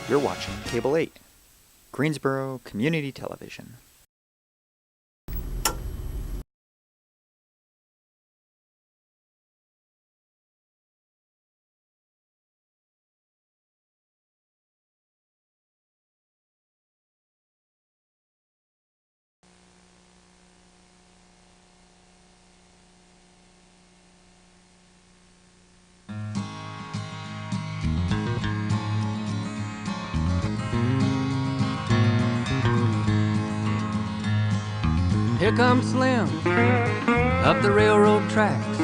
You're watching Cable 8, Greensboro Community Television. Here comes Slim up the railroad tracks.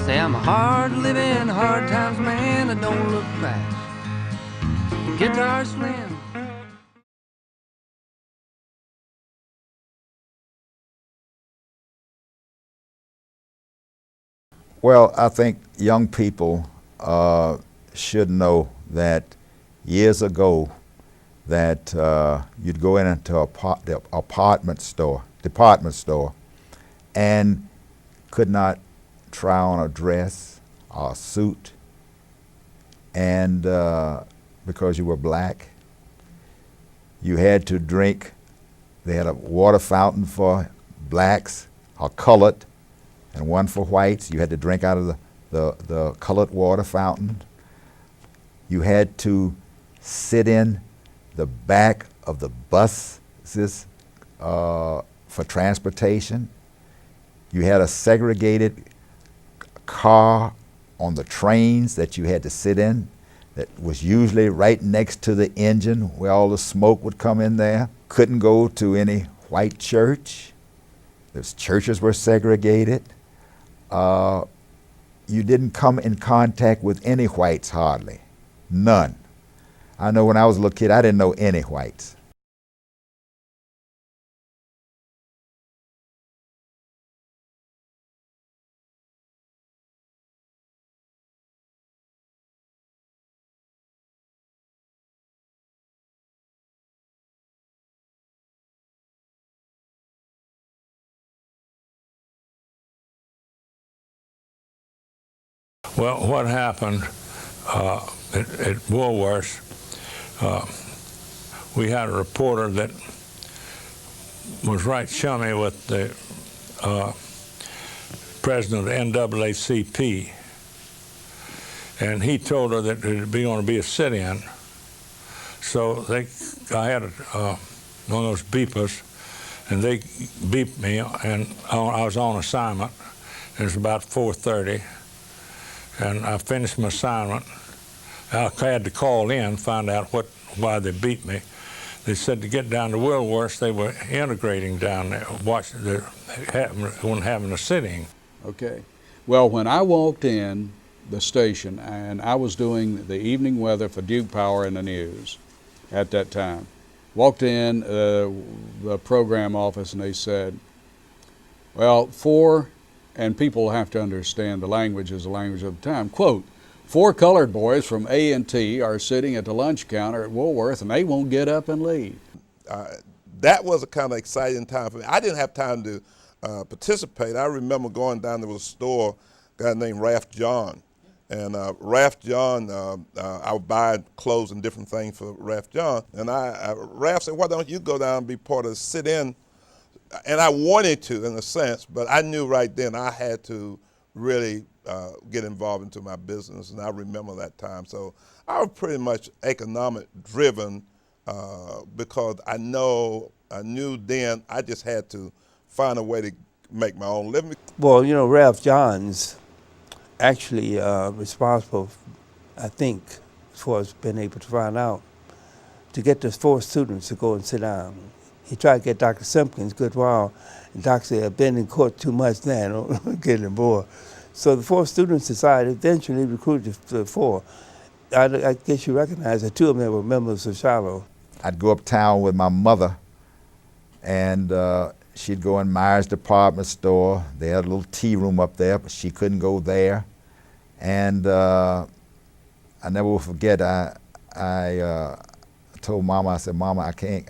Say I'm a hard-living, hard times man, I don't look back. Guitar Slim. Well, I think young people should know that years ago that you'd go into the department store, and could not try on a dress or a suit, and because you were black, you had to drink. They had a water fountain for blacks or colored, and one for whites. You had to drink out of the colored water fountain. You had to sit in the back of the buses for transportation. You had a segregated car on the trains that you had to sit in that was usually right next to the engine where all the smoke would come in there. Couldn't go to any white church. Those churches were segregated. You didn't come in contact with any whites hardly, none. I know when I was a little kid, I didn't know any whites. Well, what happened at Woolworth, we had a reporter that was right chummy with the president of the NAACP, and he told her that there'd be going to be a sit-in. So I had one of those beepers, and they beeped me, and I was on assignment. It was about 4:30. And I finished my assignment. I had to call in, find out why they beat me. They said to get down to Woolworth, they were integrating down there, having a sitting. Okay. Well, when I walked in the station, and I was doing the evening weather for Duke Power and the news at that time, walked in the program office, and they said, well, and people have to understand the language is the language of the time. Quote, 4 colored boys from A&T are sitting at the lunch counter at Woolworth, and they won't get up and leave. That was a kind of exciting time for me. I didn't have time to participate. I remember going down to a store, a guy named Ralph John. And Ralph John, I would buy clothes and different things for Ralph John. And Ralph said, why don't you go down and be part of the sit-in? And I wanted to, in a sense, but I knew right then I had to really get involved into my business, and I remember that time. So I was pretty much economic driven because I knew then I just had to find a way to make my own living. Well, you know, Ralph John's actually responsible, I think, as far as being able to find out, to get the 4 students to go and sit down. He tried to get Dr. Simpkins a good while, and Dr. said, I've been in court too much now, don't get involved. So the 4 students decided, eventually recruited the 4. I guess you recognize that 2 of them were members of Shiloh. I'd go uptown with my mother, and she'd go in Myers department store. They had a little tea room up there, but she couldn't go there. And I never will forget, I told Mama, I said, Mama, I can't,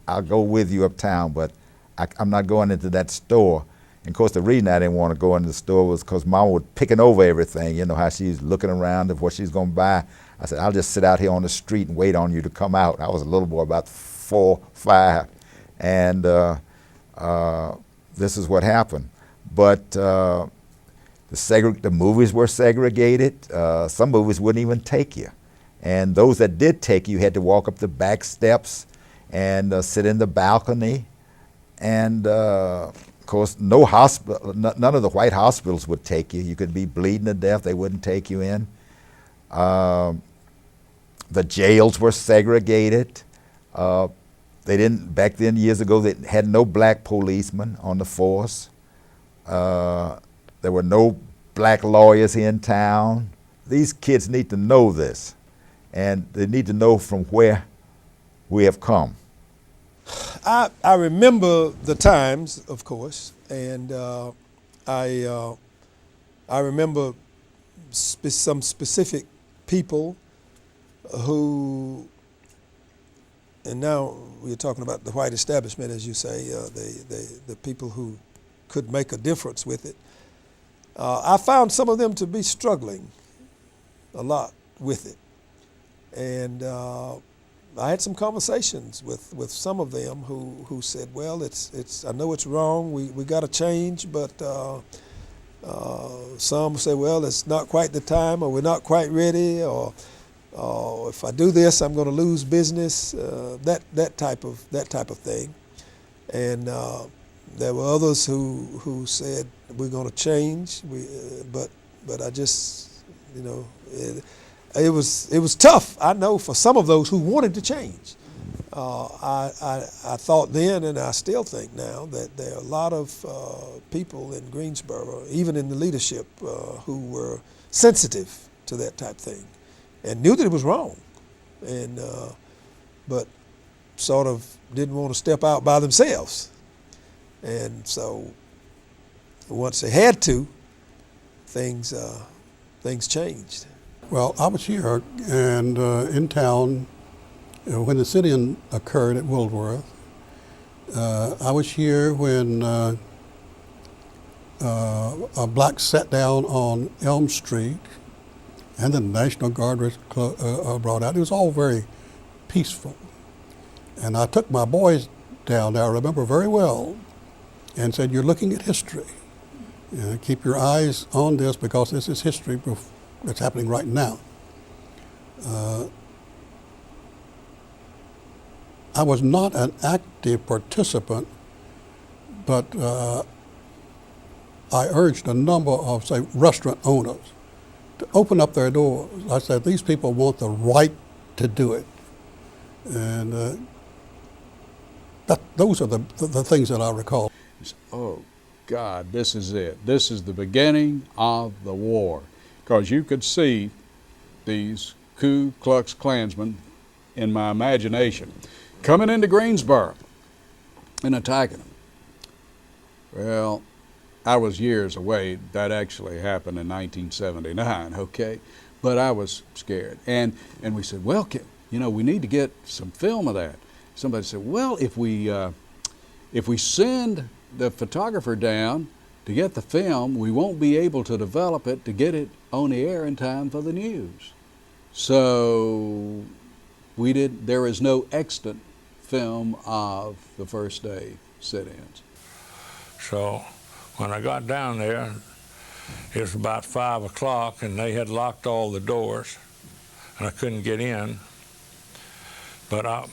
I'll go with you uptown, but I'm not going into that store. And of course, the reason I didn't want to go into the store was because Mama was picking over everything. You know how she's looking around at what she's going to buy. I said, I'll just sit out here on the street and wait on you to come out. I was a little boy, about 4, 5, and this is what happened. But the movies were segregated. Some movies wouldn't even take you. And those that did take you had to walk up the back steps and sit in the balcony. And of course, no hospital, none of the white hospitals would take you. You could be bleeding to death, they wouldn't take you in. The jails were segregated. They didn't, back then years ago, they had no black policemen on the force. There were no black lawyers in town. These kids need to know this, and they need to know from where we have come. I remember the times, of course, and I remember some specific people who, and now we're talking about the white establishment, as you say, the people who could make a difference with it. I found some of them to be struggling a lot with it, and I had some conversations with some of them who said, well, it's I know it's wrong, we got to change, but some say, well, it's not quite the time, or we're not quite ready, or if I do this, I'm going to lose business, that type of thing. And there were others who said, we're going to change, but I just, you know, it was tough, I know, for some of those who wanted to change. I thought then, and I still think now, that there are a lot of people in Greensboro, even in the leadership, who were sensitive to that type thing and knew that it was wrong, and but sort of didn't want to step out by themselves. And so once they had to, things changed. Well, I was here and in town when the sit-in occurred at Woolworth. I was here when a black sat down on Elm Street and the National Guard was brought out. It was all very peaceful. And I took my boys down there, I remember very well, and said, you're looking at history. Keep your eyes on this because this is history that's happening right now. I was not an active participant, but I urged a number of, say, restaurant owners to open up their doors. I said, these people want the right to do it. And those are the things that I recall. Oh, God, this is it. This is the beginning of the war. Because you could see these Ku Klux Klansmen in my imagination coming into Greensboro and attacking them. Well, I was years away. That actually happened in 1979, okay? But I was scared. And we said, well, we need to get some film of that. Somebody said, well, if we send the photographer down to get the film, we won't be able to develop it to get it on the air in time for the news. So there is no extant film of the first day sit-ins. So when I got down there, it was about 5 o'clock and they had locked all the doors and I couldn't get in. But I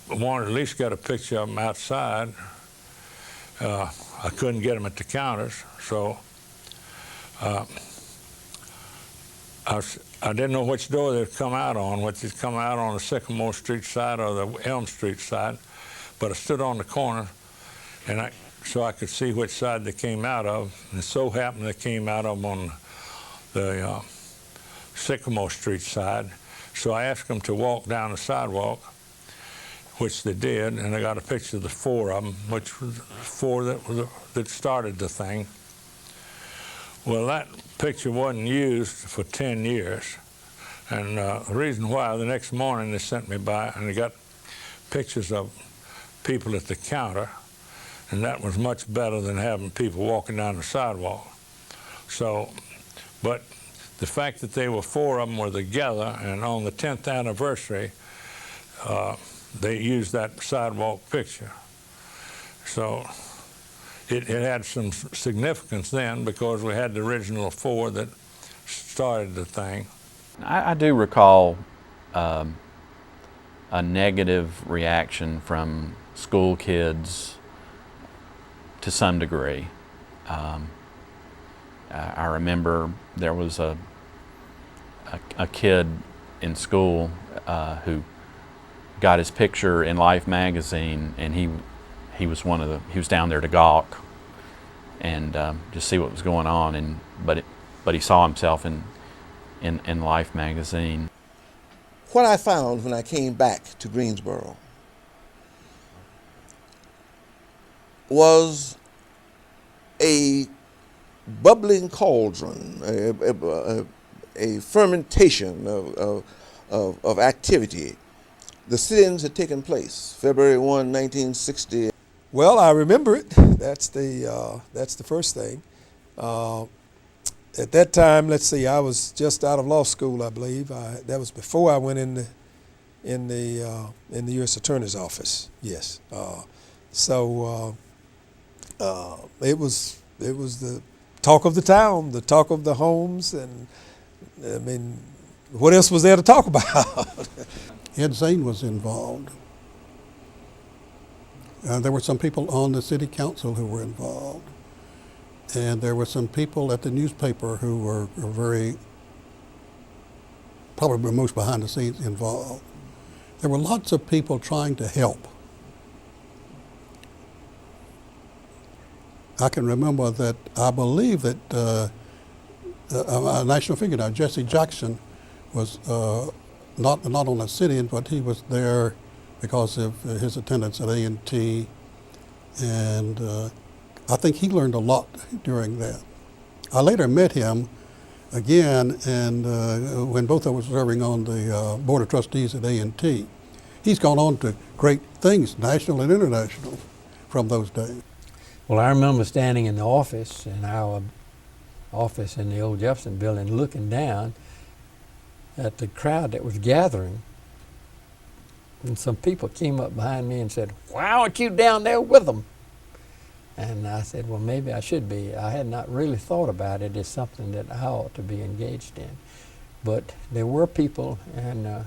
wanted to at least get a picture of them outside. I couldn't get them at the counters, so I didn't know which door they'd come out on, whether they'd come out on the Sycamore Street side or the Elm Street side. But I stood on the corner, and so I could see which side they came out of. And it so happened they came out of them on the Sycamore Street side. So I asked them to walk down the sidewalk, which they did, and I got a picture of the 4 of them, which was 4 that started the thing. Well, that picture wasn't used for 10 years, and the reason why, the next morning they sent me by and they got pictures of people at the counter, and that was much better than having people walking down the sidewalk. So, but the fact that they were 4 of them were together, and on the 10th anniversary, they used that sidewalk picture. So it had some significance then because we had the original 4 that started the thing. I do recall a negative reaction from school kids to some degree. I remember there was a kid in school who got his picture in Life magazine, and he was down there to gawk and just see what was going on, but he saw himself in Life magazine. What I found when I came back to Greensboro was a bubbling cauldron, a fermentation of activity. The sit-ins had taken place February 1, 1960. Well, I remember it. That's the first thing. At that time, let's see, I was just out of law school, I believe. That was before I went in the U.S. Attorney's office. Yes. It was the talk of the town, the talk of the homes, and I mean, what else was there to talk about? Ed Zane was involved. There were some people on the city council who were involved. And there were some people at the newspaper who were probably most behind the scenes involved. There were lots of people trying to help. I can remember that I believe that a national figure now, Jesse Jackson, was not on a sit-in, but he was there because of his attendance at A&T, and I think he learned a lot during that. I later met him again, and when both of us were serving on the Board of Trustees at A&T. He's gone on to great things, national and international, from those days. Well, I remember standing in the office, in our office in the old Jefferson building, looking down at the crowd that was gathering. And some people came up behind me and said, "Why aren't you down there with them?" And I said, well, maybe I should be. I had not really thought about it as something that I ought to be engaged in. But there were people, and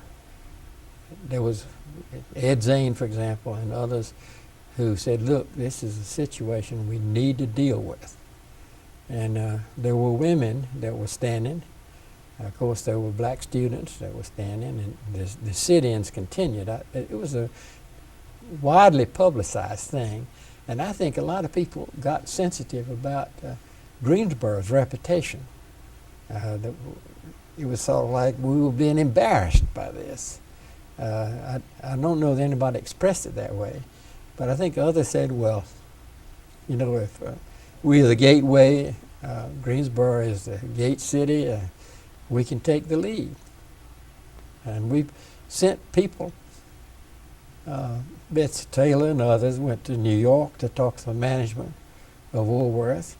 there was Ed Zane, for example, and others who said, look, this is a situation we need to deal with. And there were women that were standing. Of course, there were black students that were standing, and the sit-ins continued. It was a widely publicized thing. And I think a lot of people got sensitive about Greensboro's reputation. It was sort of like we were being embarrassed by this. I don't know that anybody expressed it that way, but I think others said, well, you know, if we're the gateway, Greensboro is the gate city, we can take the lead. And we sent people. Betsy Taylor and others went to New York to talk to the management of Woolworth.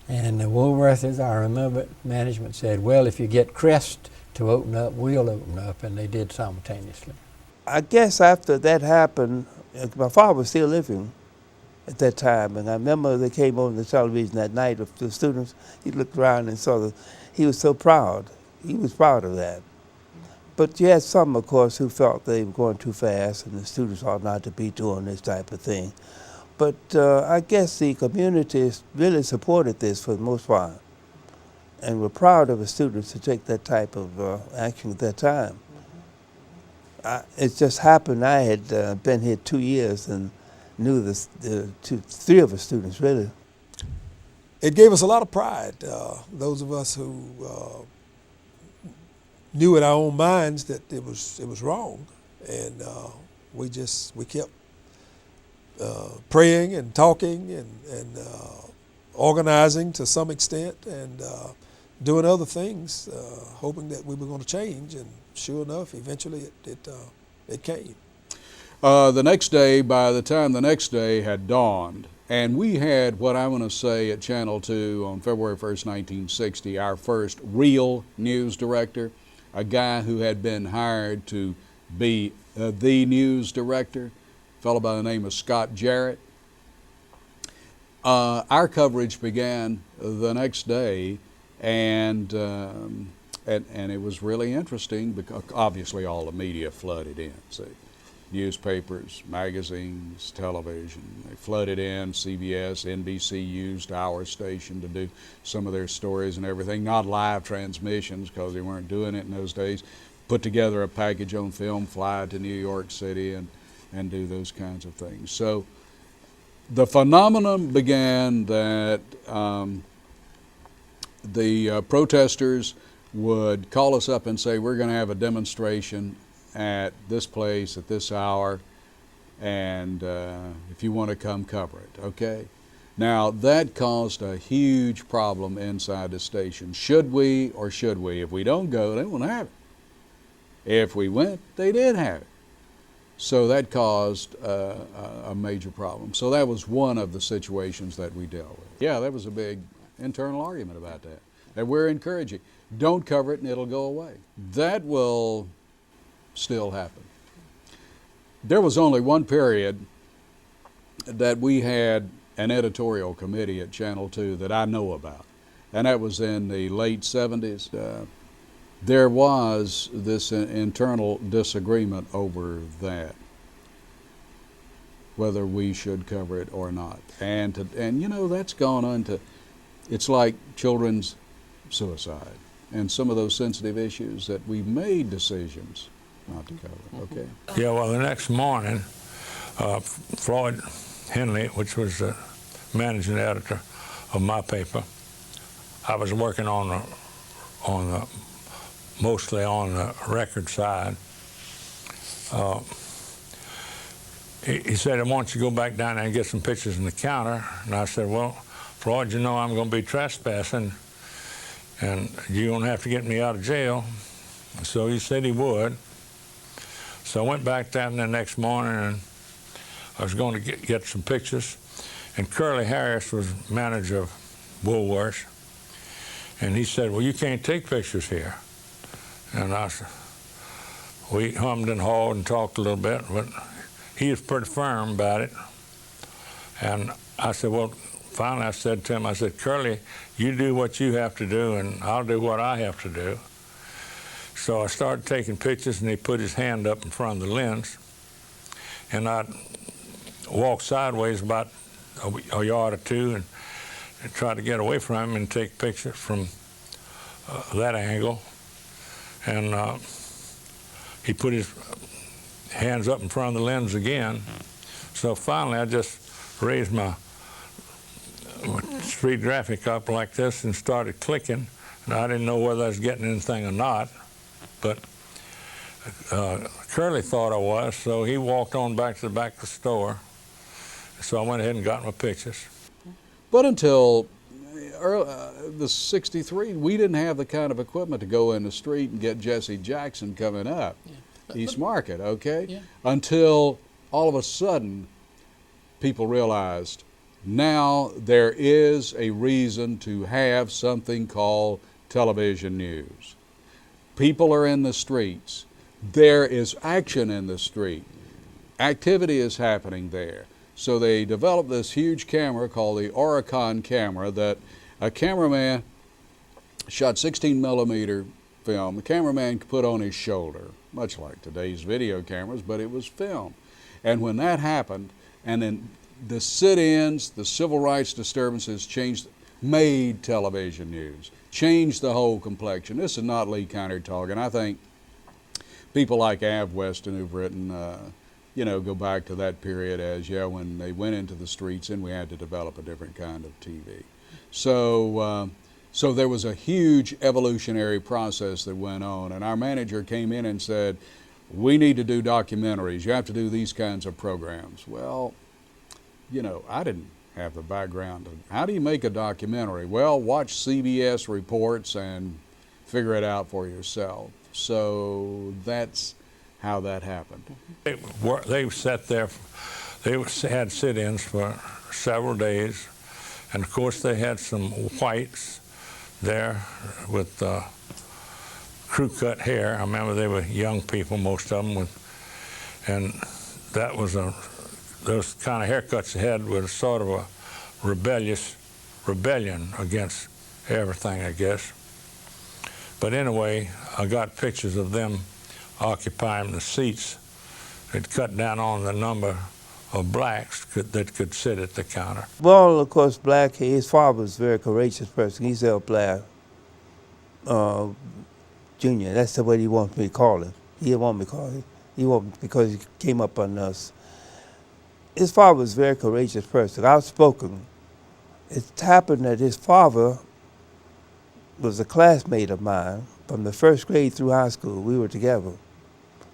And the Woolworthers, I remember, management said, well, if you get Crest to open up, we'll open up, and they did simultaneously. I guess after that happened, my father was still living at that time, and I remember they came on the television that night with the students. He looked around and saw he was so proud. He was proud of that. But you had some, of course, who felt they were going too fast and the students ought not to be doing this type of thing. But I guess the community really supported this for the most part and were proud of the students to take that type of action at that time. It just happened I had been here 2 years and knew three of the students, really. It gave us a lot of pride, those of us who knew in our own minds that it was wrong, and we kept praying and talking and organizing to some extent and doing other things, hoping that we were going to change. And sure enough, eventually it came. The next day, by the time the next day had dawned, And we had what I want to say at Channel 2 on February 1st, 1960, our first real news director, a guy who had been hired to be the news director, a fellow by the name of Scott Jarrett. Our coverage began the next day, and it was really interesting because obviously all the media flooded in. See, newspapers, magazines, television, they flooded in. CBS, NBC used our station to do some of their stories and everything, not live transmissions because they weren't doing it in those days. Put together a package on film, fly to New York City and do those kinds of things. So the phenomenon began that the protesters would call us up and say, we're going to have a demonstration at this place at this hour, and if you want to come cover it, okay? Now that caused a huge problem inside the station. Should we or should we? If we don't go, they won't have it. If we went, they did have it. So that caused a major problem. So that was one of the situations that we dealt with. Yeah, there was a big internal argument about that. That we're encouraging. Don't cover it and it'll go away. That will still happen. There was only one period that we had an editorial committee at Channel 2 that I know about, and that was in the late 70s. There was this internal disagreement over that, whether we should cover it or not. And you know, that's gone on to, it's like children's suicide and some of those sensitive issues that we made decisions not to cover, okay? Yeah, well, the next morning, Floyd Henley, which was the managing editor of my paper, I was working mostly on the record side. He said, "I want you to go back down there and get some pictures in the counter." And I said, "Well, Floyd, you know I'm going to be trespassing, and you're going to have to get me out of jail." So he said he would. So I went back down there the next morning, and I was going to get some pictures. And Curly Harris was manager of Woolworths, and he said, "Well, you can't take pictures here." And we hummed and hawed and talked a little bit, but he was pretty firm about it. And I said, well, finally I said to him, I said, "Curly, you do what you have to do and I'll do what I have to do." So I started taking pictures, and he put his hand up in front of the lens, and I walked sideways about a yard or two and tried to get away from him and take pictures from that angle. And he put his hands up in front of the lens again. So finally I just raised my street graphic up like this and started clicking. And I didn't know whether I was getting anything or not, but Curly thought I was, so he walked on back to the back of the store. So I went ahead and got my pictures. But until the 63, we didn't have the kind of equipment to go in the street and get Jesse Jackson coming up East Market, okay? Yeah. Until all of a sudden people realized now there is a reason to have something called television news. People are in the streets. There is action in the street. Activity is happening there. So they developed this huge camera called the Auricon camera that a cameraman shot 16 millimeter film. The cameraman could put on his shoulder, much like today's video cameras, but it was film. And when that happened, and then the sit-ins, the civil rights disturbances made television news, changed the whole complexion. This is not Lee Kynard talking. I think people like Av Weston who've written, go back to that period as, when they went into the streets and we had to develop a different kind of TV. So there was a huge evolutionary process that went on, and our manager came in and said, "We need to do documentaries. You have to do these kinds of programs." Well, I didn't have the background. How do you make a documentary? Well, watch CBS reports and figure it out for yourself. So that's how that happened. They sat there. had sit-ins for several days, and of course they had some whites there with crew-cut hair. I remember they were young people, most of them, and that was those kind of haircuts they had was sort of a rebellion against everything, I guess. But anyway, I got pictures of them occupying the seats. It cut down on the number of blacks that could sit at the counter. Well, of course, Black, his father was a very courageous person. He's L. Black Jr. That's the way he wants me to call him. He didn't want me to call him. He wanted because he came up on us. His father was a very courageous person, outspoken. It happened that his father was a classmate of mine from the first grade through high school. We were together.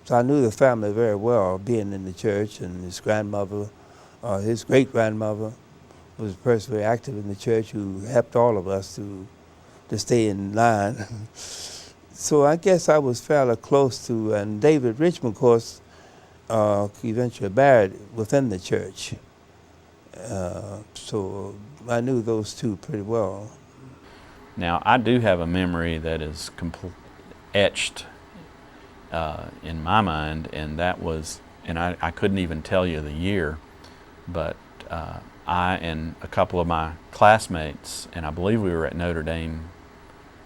So I knew the family very well, being in the church, and his grandmother, his great-grandmother was a person very active in the church who helped all of us to stay in line. So I guess I was fairly close to, and David Richmond, of course, eventually buried within the church. So I knew those two pretty well. Now, I do have a memory that is etched in my mind, and that was, and I couldn't even tell you the year, but I and a couple of my classmates, and I believe we were at Notre Dame,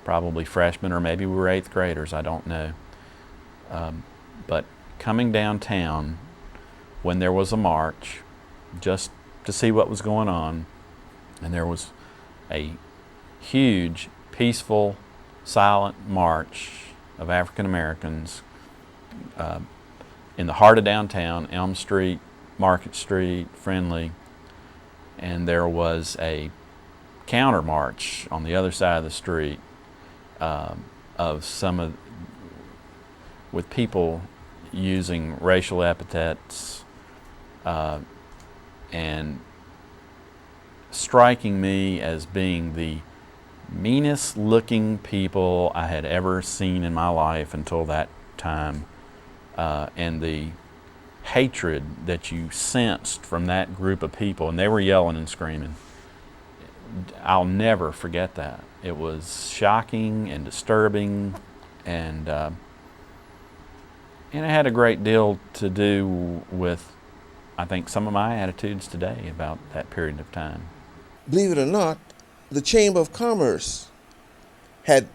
probably freshmen, or maybe we were 8th graders, I don't know. But coming downtown when there was a march, just to see what was going on, and there was a huge, peaceful, silent march of African Americans in the heart of downtown, Elm Street, Market Street, Friendly, and there was a counter march on the other side of the street with people using racial epithets and striking me as being the meanest looking people I had ever seen in my life until that time, and the hatred that you sensed from that group of people, and they were yelling and screaming. I'll never forget that. It was shocking and disturbing, and it had a great deal to do with, I think, some of my attitudes today about that period of time. Believe it or not, the Chamber of Commerce they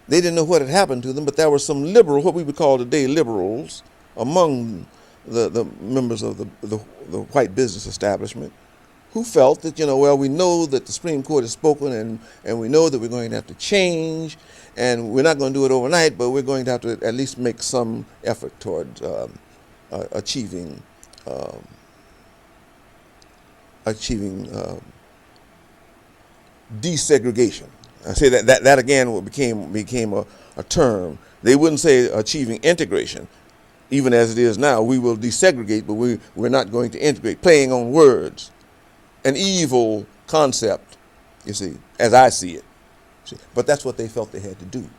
didn't know what had happened to them, but there were some liberal, what we would call today liberals, among the members of the white business establishment, who felt that, well, we know that the Supreme Court has spoken, and we know that we're going to have to change, and we're not going to do it overnight, but we're going to have to at least make some effort toward achieving desegregation. I say that again became a term. They wouldn't say achieving integration. Even as it is now, we will desegregate, but we're not going to integrate, playing on words. An evil concept, you see, as I see it. But that's what they felt they had to do.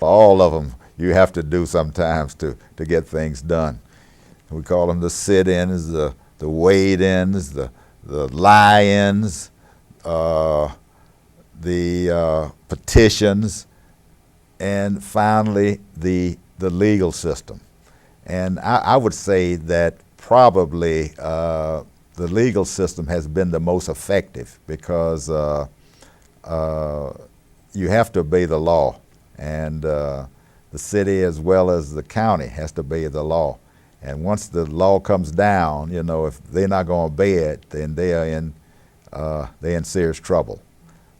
All of them you have to do sometimes to get things done. We call them the sit-ins, the wade-ins, the lie-ins, the petitions, and finally the legal system. And I would say that probably the legal system has been the most effective, because you have to obey the law, and the city as well as the county has to obey the law. And once the law comes down, if they're not going to obey it, then they're in serious trouble.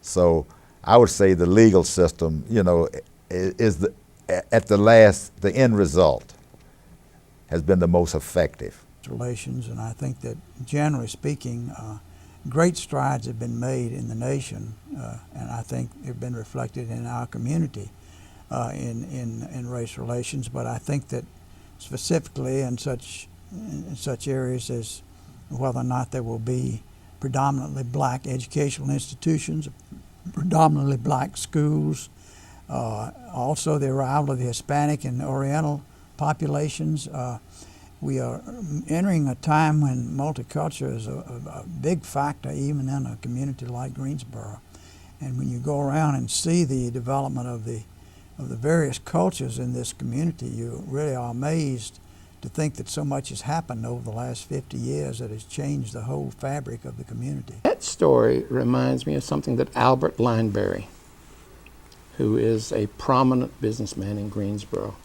So I would say the legal system, is the end result has been the most effective. Relations, and I think that generally speaking, great strides have been made in the nation, and I think they've been reflected in our community in race relations. But I think that specifically in such areas as whether or not there will be predominantly black educational institutions, predominantly black schools, also the arrival of the Hispanic and Oriental populations, we are entering a time when multicultural is a big factor even in a community like Greensboro. And when you go around and see the development of the various cultures in this community, you really are amazed to think that so much has happened over the last 50 years that has changed the whole fabric of the community. That story reminds me of something that Albert Lineberry, who is a prominent businessman in Greensboro,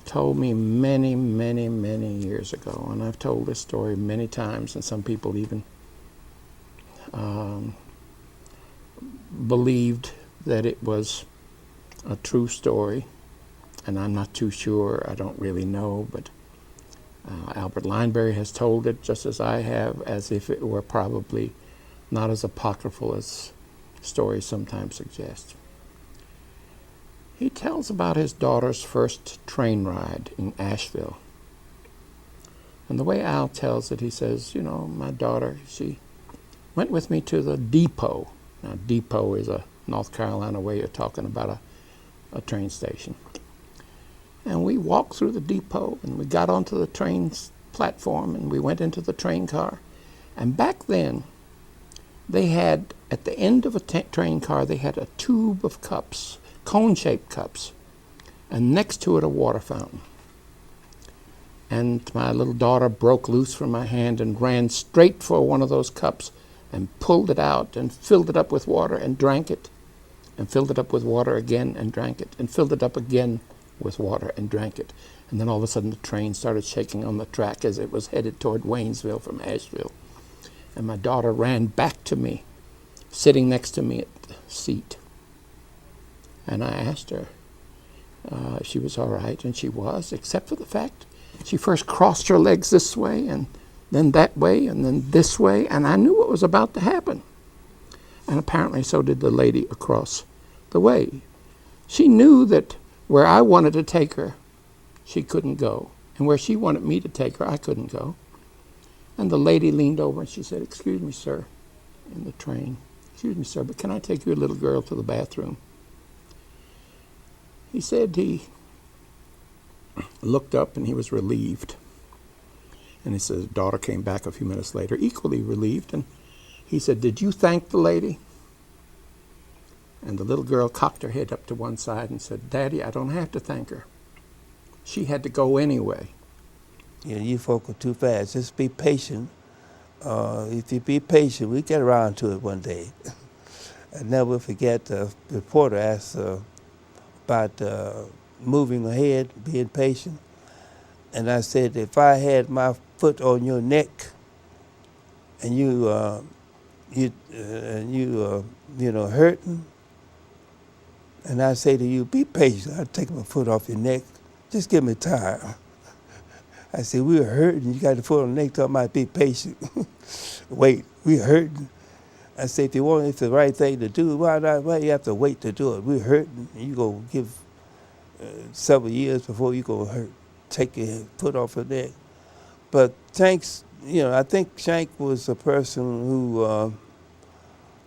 told me many, many, many years ago. And I've told this story many times, and some people even believed that it was a true story, and I'm not too sure, I don't really know, but Albert Lineberry has told it just as I have, as if it were probably not as apocryphal as stories sometimes suggest. He tells about his daughter's first train ride in Asheville. And the way Al tells it, he says, you know, my daughter, she went with me to the depot. Now, depot is a North Carolina way of talking about a train station. And we walked through the depot, and we got onto the train platform, and we went into the train car. And back then, they had, at the end of a train car, they had a tube of cups, cone-shaped cups, and next to it a water fountain. And my little daughter broke loose from my hand and ran straight for one of those cups and pulled it out and filled it up with water and drank it, and filled it up with water again and drank it, and filled it up again with water and drank it. And then all of a sudden the train started shaking on the track as it was headed toward Waynesville from Asheville. And my daughter ran back to me, sitting next to me at the seat. And I asked her if she was all right, and she was, except for the fact she first crossed her legs this way, and then that way, and then this way, and I knew what was about to happen. And apparently so did the lady across the way. She knew that where I wanted to take her, she couldn't go. And where she wanted me to take her, I couldn't go. And the lady leaned over and she said, excuse me, sir, in the train. Excuse me, sir, but can I take your little girl to the bathroom? He said he looked up and he was relieved. And he said his daughter came back a few minutes later, equally relieved, and he said, did you thank the lady? And the little girl cocked her head up to one side and said, Daddy, I don't have to thank her. She had to go anyway. Yeah, you folk are too fast. Just be patient. If you be patient, we get around to it one day. I never forget the reporter asked about moving ahead, being patient. And I said, if I had my foot on your neck and you hurting, and I say to you, be patient. I'll take my foot off your neck. Just give me time. I said, we're hurting. You got the foot on the neck, so I might be patient. Wait, we're hurting. I said, if you want, it's the right thing to do, why you have to wait to do it? We're hurting. You go give several years before you go take your foot off her neck. But Shank's, I think Shank was a person who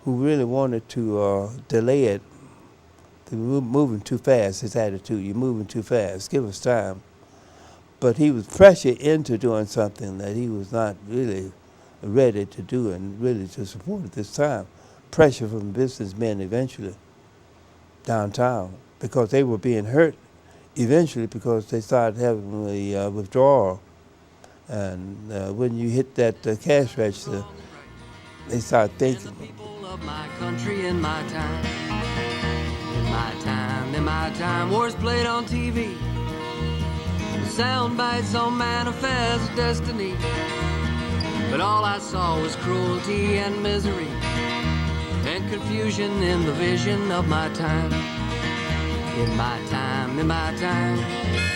really wanted to delay it. Moving too fast, his attitude, you're moving too fast, give us time. But he was pressured into doing something that he was not really ready to do and really to support at this time. Pressure from businessmen eventually downtown because they were being hurt eventually because they started having a withdrawal. And when you hit that cash register, they start thinking. People of my country in my time. In my time, wars played on TV. Sound bites on Manifest Destiny. But all I saw was cruelty and misery and confusion in the vision of my time. In my time, in my time.